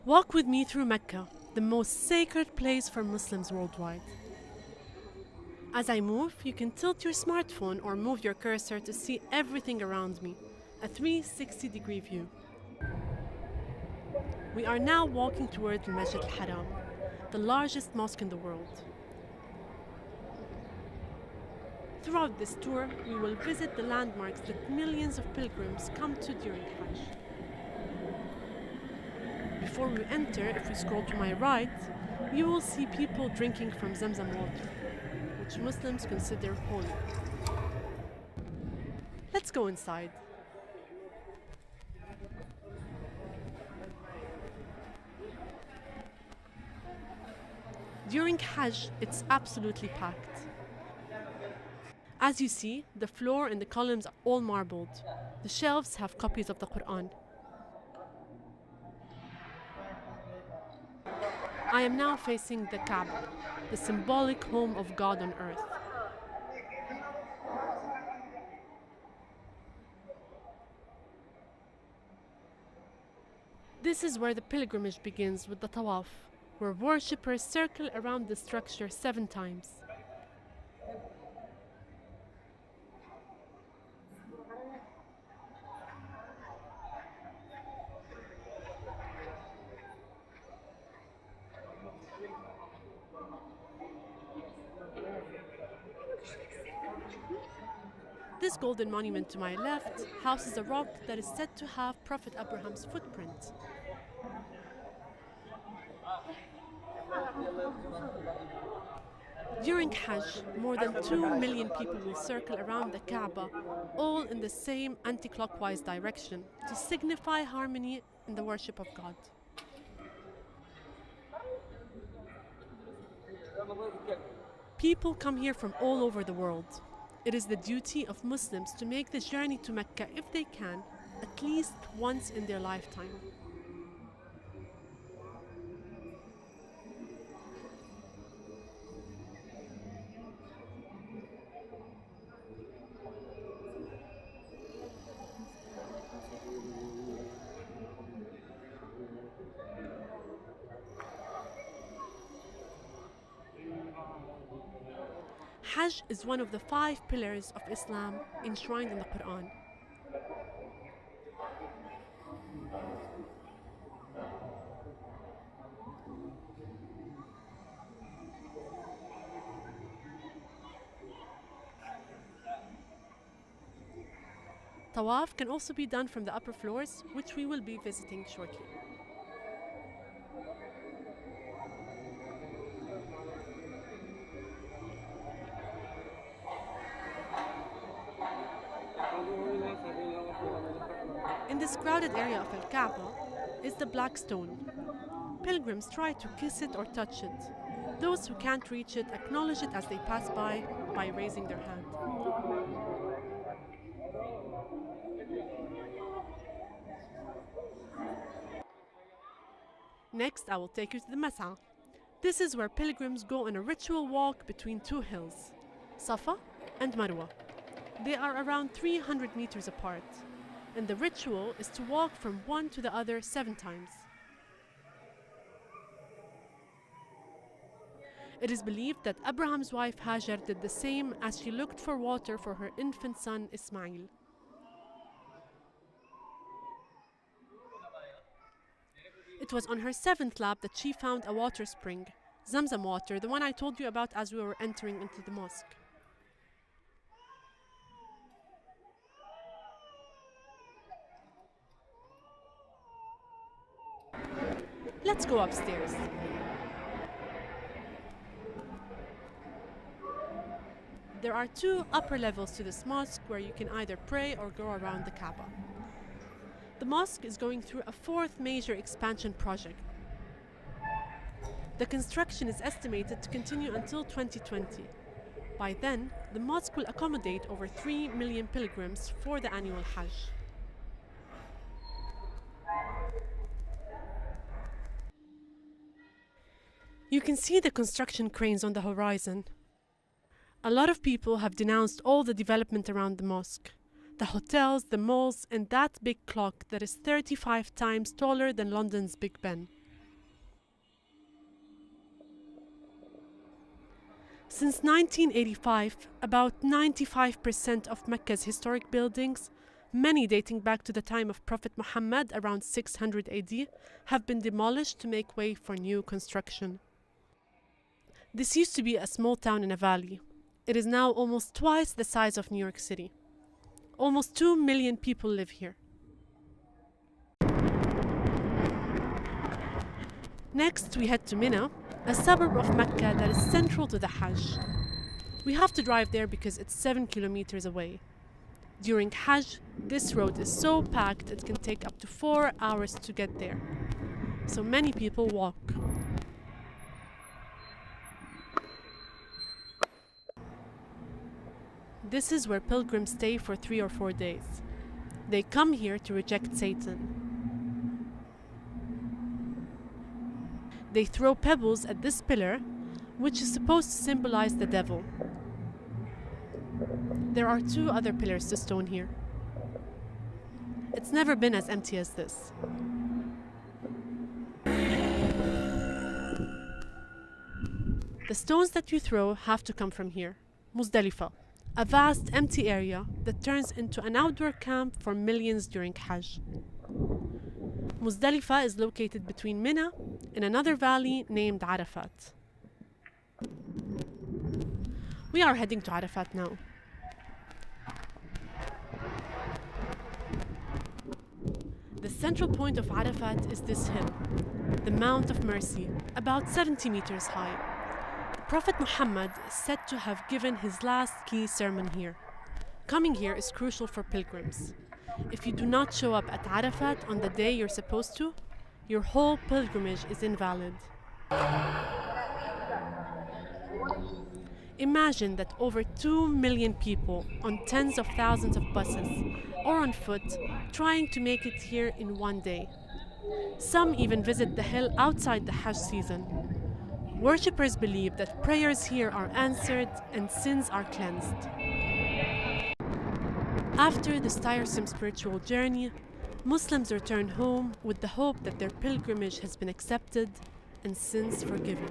Walk with me through Mecca, the most sacred place for Muslims worldwide. As I move, you can tilt your smartphone or move your cursor to see everything around me, a 360-degree view. We are now walking towards Al-Masjid al-Haram, the largest mosque in the world. Throughout this tour, we will visit the landmarks that millions of pilgrims come to during Hajj. Before we enter, if we scroll to my right, you will see people drinking from Zamzam water, which Muslims consider holy. Let's go inside. During Hajj, it's absolutely packed. As you see, the floor and the columns are all marbled. The shelves have copies of the Quran. I am now facing the Ka'bah, the symbolic home of God on earth. This is where the pilgrimage begins with the Tawaf, where worshippers circle around the structure 7 times. This golden monument to my left houses a rock that is said to have Prophet Abraham's footprint. During Hajj, more than 2 million people will circle around the Kaaba, all in the same anti-clockwise direction, to signify harmony in the worship of God. People come here from all over the world. It is the duty of Muslims to make the journey to Mecca, if they can, at least once in their lifetime. Hajj is one of the 5 pillars of Islam enshrined in the Quran. Tawaf can also be done from the upper floors, which we will be visiting shortly. In this crowded area of Al-Kaaba is the Black Stone. Pilgrims try to kiss it or touch it. Those who can't reach it acknowledge it as they pass by raising their hand. Next, I will take you to the Mas'a. This is where pilgrims go on a ritual walk between 2 hills, Safa and Marwa. They are around 300 meters apart, and the ritual is to walk from one to the other 7 times. It is believed that Abraham's wife Hajar did the same as she looked for water for her infant son Ismail. It was on her 7th lap that she found a water spring, Zamzam water, the one I told you about as we were entering into the mosque. Let's go upstairs. There are 2 upper levels to this mosque where you can either pray or go around the Kaaba. The mosque is going through a 4th major expansion project. The construction is estimated to continue until 2020. By then, the mosque will accommodate over 3 million pilgrims for the annual Hajj. You can see the construction cranes on the horizon. A lot of people have denounced all the development around the mosque. The hotels, the malls, and that big clock that is 35 times taller than London's Big Ben. Since 1985, about 95% of Mecca's historic buildings, many dating back to the time of Prophet Muhammad around 600 AD, have been demolished to make way for new construction. This used to be a small town in a valley. It is now almost twice the size of New York City. Almost 2 million people live here. Next, we head to Mina, a suburb of Mecca that is central to the Hajj. We have to drive there because it's 7 kilometers away. During Hajj, this road is so packed it can take up to 4 hours to get there. So many people walk. This is where pilgrims stay for 3 or 4 days. They come here to reject Satan. They throw pebbles at this pillar, which is supposed to symbolize the devil. There are 2 other pillars to stone here. It's never been as empty as this. The stones that you throw have to come from here, Muzdalifah, a vast empty area that turns into an outdoor camp for millions during Hajj. Muzdalifah is located between Mina and another valley named Arafat. We are heading to Arafat now. The central point of Arafat is this hill, the Mount of Mercy, about 70 meters high. Prophet Muhammad is said to have given his last key sermon here. Coming here is crucial for pilgrims. If you do not show up at Arafat on the day you're supposed to, your whole pilgrimage is invalid. Imagine that over 2 million people on tens of thousands of buses or on foot trying to make it here in one day. Some even visit the hill outside the Hajj season. Worshippers believe that prayers here are answered and sins are cleansed. After this tiresome spiritual journey, Muslims return home with the hope that their pilgrimage has been accepted and sins forgiven.